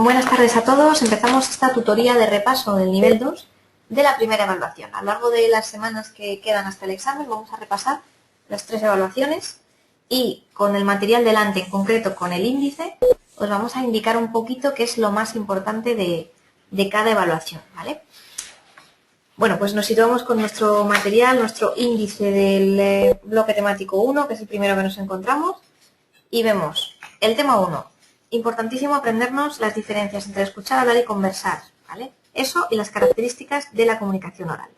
Buenas tardes a todos. Empezamos esta tutoría de repaso del nivel 2 de la primera evaluación. A lo largo de las semanas que quedan hasta el examen vamos a repasar las 3 evaluaciones y con el material delante, en concreto con el índice, os vamos a indicar un poquito qué es lo más importante de cada evaluación, ¿vale? Bueno, pues nos situamos con nuestro material, nuestro índice del bloque temático 1, que es el primero que nos encontramos, y vemos el tema 1. Importantísimo aprendernos las diferencias entre escuchar, hablar y conversar, ¿vale? Eso y las características de la comunicación oral.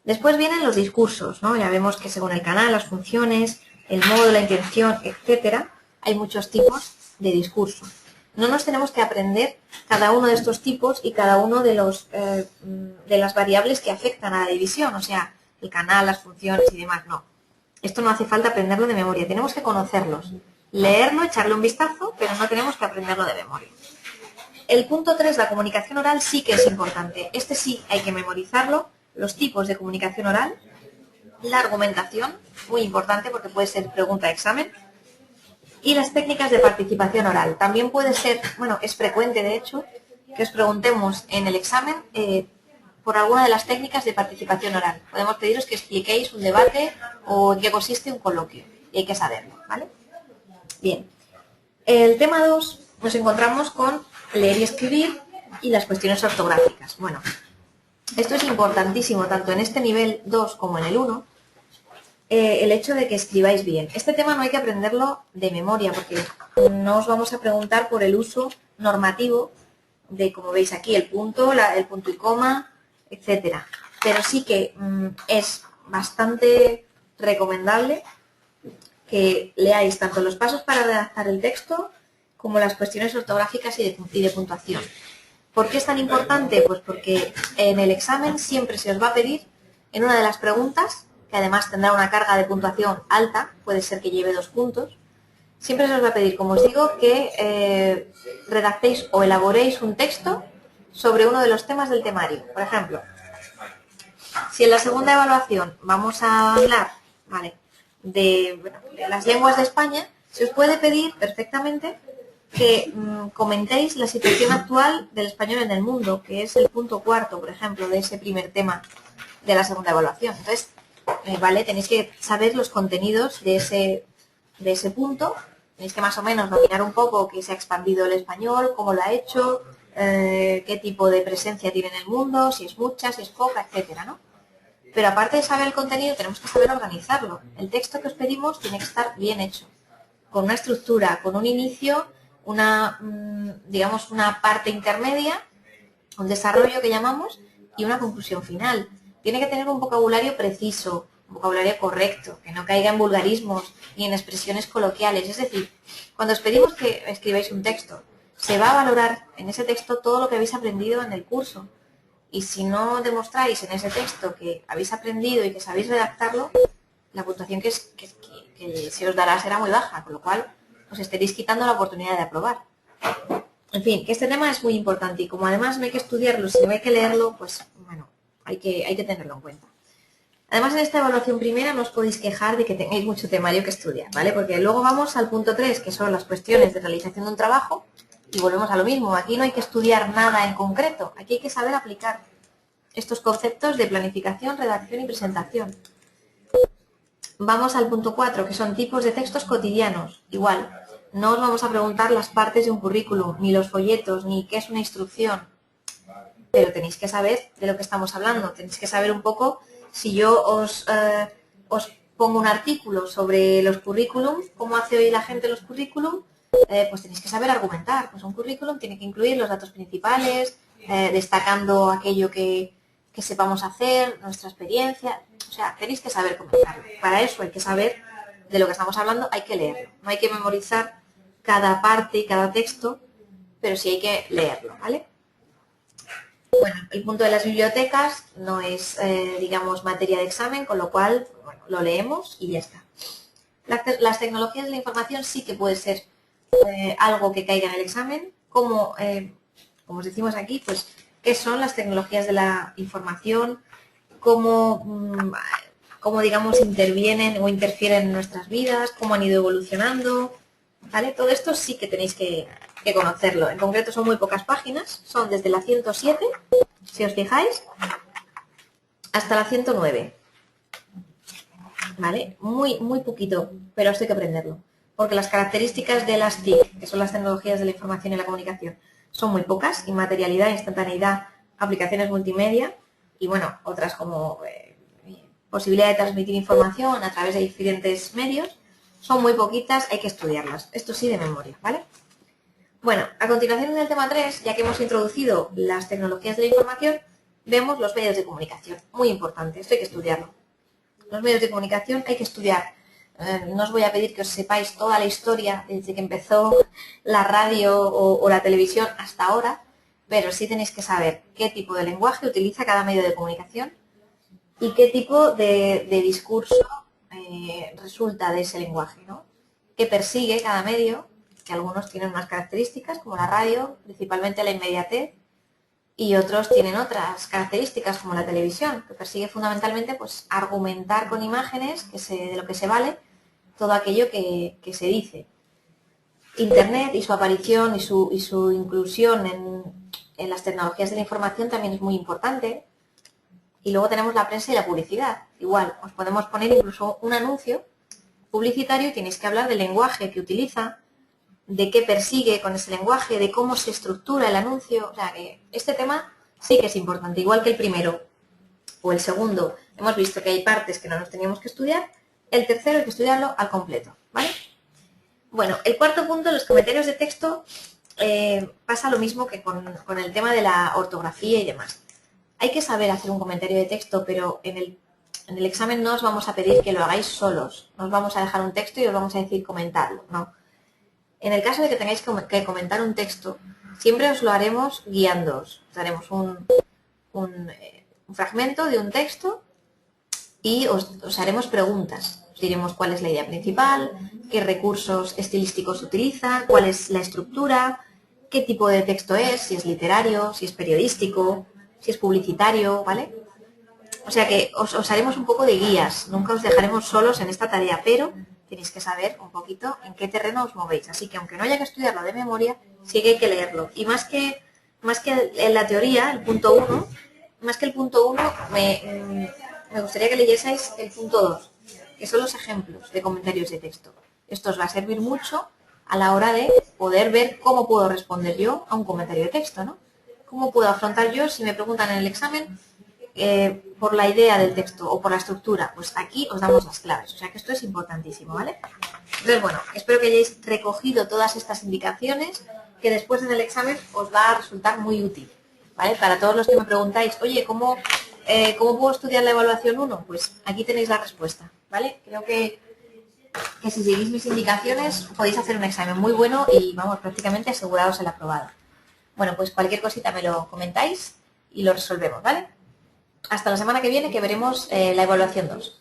Después vienen los discursos, ¿no? Ya vemos que según el canal, las funciones, el modo, la intención, etcétera, hay muchos tipos de discurso. No nos tenemos que aprender cada uno de estos tipos y cada uno de las variables que afectan a la división, o sea, el canal, las funciones y demás, no. Esto no hace falta aprenderlo de memoria, tenemos que conocerlos, leerlo, echarle un vistazo, pero no tenemos que aprenderlo de memoria. El punto 3, la comunicación oral, sí que es importante. Este sí hay que memorizarlo, los tipos de comunicación oral, la argumentación, muy importante porque puede ser pregunta de examen, y las técnicas de participación oral. También puede ser, bueno, es frecuente de hecho, que os preguntemos en el examen por alguna de las técnicas de participación oral. Podemos pediros que expliquéis un debate o en qué consiste un coloquio, y hay que saberlo, ¿vale? Bien, el tema 2 nos encontramos con leer y escribir y las cuestiones ortográficas. Bueno, esto es importantísimo tanto en este nivel 2 como en el 1, el hecho de que escribáis bien. Este tema no hay que aprenderlo de memoria porque no os vamos a preguntar por el uso normativo de, como veis aquí, el punto y coma, etcétera. Pero sí que es bastante recomendable que leáis tanto los pasos para redactar el texto como las cuestiones ortográficas y de puntuación. ¿Por qué es tan importante? Pues porque en el examen siempre se os va a pedir, en una de las preguntas, que además tendrá una carga de puntuación alta, puede ser que lleve 2 puntos, siempre se os va a pedir, como os digo, que redactéis o elaboréis un texto sobre uno de los temas del temario. Por ejemplo, si en la segunda evaluación vamos a hablar, ¿vale?, de las lenguas de España, se os puede pedir perfectamente que comentéis la situación actual del español en el mundo, que es el punto 4, por ejemplo, de ese primer tema de la segunda evaluación. Entonces, ¿vale?, tenéis que saber los contenidos de ese punto, tenéis que más o menos dominar un poco qué se ha expandido el español, cómo lo ha hecho, qué tipo de presencia tiene en el mundo, si es mucha, si es poca, etcétera, ¿no? Pero aparte de saber el contenido, tenemos que saber organizarlo. El texto que os pedimos tiene que estar bien hecho, con una estructura, con un inicio, digamos, una parte intermedia, un desarrollo que llamamos, y una conclusión final. Tiene que tener un vocabulario preciso, un vocabulario correcto, que no caiga en vulgarismos ni en expresiones coloquiales. Es decir, cuando os pedimos que escribáis un texto, se va a valorar en ese texto todo lo que habéis aprendido en el curso. Y si no demostráis en ese texto que habéis aprendido y que sabéis redactarlo, la puntuación que se os dará será muy baja, con lo cual os estaréis quitando la oportunidad de aprobar. En fin, que este tema es muy importante y como además no hay que estudiarlo, sino hay que leerlo, pues bueno, hay que tenerlo en cuenta. Además, en esta evaluación primera no os podéis quejar de que tengáis mucho temario que estudiar, ¿vale? Porque luego vamos al punto 3, que son las cuestiones de realización de un trabajo, y volvemos a lo mismo. Aquí no hay que estudiar nada en concreto, aquí hay que saber aplicar estos conceptos de planificación, redacción y presentación. Vamos al punto 4, que son tipos de textos cotidianos. Igual, no os vamos a preguntar las partes de un currículum, ni los folletos, ni qué es una instrucción, pero tenéis que saber de lo que estamos hablando. Tenéis que saber un poco, si yo os pongo un artículo sobre los currículums, cómo hace hoy la gente los currículums, pues tenéis que saber argumentar. Pues un currículum tiene que incluir los datos principales, destacando aquello que sepamos hacer, nuestra experiencia. O sea, tenéis que saber comentarlo. Para eso hay que saber de lo que estamos hablando, hay que leerlo. No hay que memorizar cada parte y cada texto, pero sí hay que leerlo, ¿vale? Bueno, el punto de las bibliotecas no es, digamos, materia de examen, con lo cual, bueno, lo leemos y ya está. Las tecnologías de la información sí que puede ser algo que caiga en el examen, como os decimos aquí, pues, ¿qué son las tecnologías de la información? ¿Cómo, digamos, intervienen o interfieren en nuestras vidas? ¿Cómo han ido evolucionando? ¿vale? Todo esto sí que tenéis que conocerlo. En concreto son muy pocas páginas, son desde la 107, si os fijáis, hasta la 109. ¿Vale? Muy poquito, pero esto hay que aprenderlo. Porque las características de las TIC, que son las tecnologías de la información y la comunicación, son muy pocas: inmaterialidad, instantaneidad, aplicaciones multimedia y, bueno, otras como posibilidad de transmitir información a través de diferentes medios. Son muy poquitas, hay que estudiarlas. Esto sí de memoria, ¿vale? Bueno, a continuación en el tema 3, ya que hemos introducido las tecnologías de la información, vemos los medios de comunicación. Muy importante, esto hay que estudiarlo. Los medios de comunicación hay que estudiar. No os voy a pedir que os sepáis toda la historia desde que empezó la radio o la televisión hasta ahora, pero sí tenéis que saber qué tipo de lenguaje utiliza cada medio de comunicación y qué tipo de discurso resulta de ese lenguaje, ¿no? Que persigue cada medio, que algunos tienen unas características, como la radio, principalmente la inmediatez, y otros tienen otras características, como la televisión, que persigue fundamentalmente pues argumentar con imágenes de lo que se vale todo aquello que se dice. Internet y su aparición y su inclusión en las tecnologías de la información también es muy importante. Y luego tenemos la prensa y la publicidad. Igual, os podemos poner incluso un anuncio publicitario y tenéis que hablar del lenguaje que utiliza, de qué persigue con ese lenguaje, de cómo se estructura el anuncio. O sea, que este tema sí que es importante, igual que el primero o el segundo. Hemos visto que hay partes que no nos teníamos que estudiar, el tercero hay que estudiarlo al completo, ¿vale? Bueno, el cuarto punto, los comentarios de texto, pasa lo mismo que con el tema de la ortografía y demás. Hay que saber hacer un comentario de texto, pero en el examen no os vamos a pedir que lo hagáis solos. No os vamos a dejar un texto y os vamos a decir comentarlo, no. En el caso de que tengáis que comentar un texto, siempre os lo haremos guiándoos. Os haremos un fragmento de un texto y os haremos preguntas. Os diremos cuál es la idea principal, qué recursos estilísticos utiliza, cuál es la estructura, qué tipo de texto es, si es literario, si es periodístico, si es publicitario, ¿vale? O sea que os haremos un poco de guías, nunca os dejaremos solos en esta tarea, pero tenéis que saber un poquito en qué terreno os movéis. Así que aunque no haya que estudiarlo de memoria, sí que hay que leerlo. Y más que en la teoría, el punto 1, más que el punto 1, me gustaría que leyeseis el punto 2, que son los ejemplos de comentarios de texto. Esto os va a servir mucho a la hora de poder ver cómo puedo responder yo a un comentario de texto, ¿no? ¿Cómo puedo afrontar yo si me preguntan en el examen por la idea del texto o por la estructura? Pues aquí os damos las claves. O sea que esto es importantísimo, ¿vale? Entonces, bueno, espero que hayáis recogido todas estas indicaciones, que después en el examen os va a resultar muy útil, ¿vale? Para todos los que me preguntáis, oye, ¿cómo puedo estudiar la evaluación 1? Pues aquí tenéis la respuesta, ¿vale? Creo que si seguís mis indicaciones podéis hacer un examen muy bueno y, vamos, prácticamente asegurados el aprobado. Bueno, pues cualquier cosita me lo comentáis y lo resolvemos, ¿vale? Hasta la semana que viene, que veremos la evaluación 2.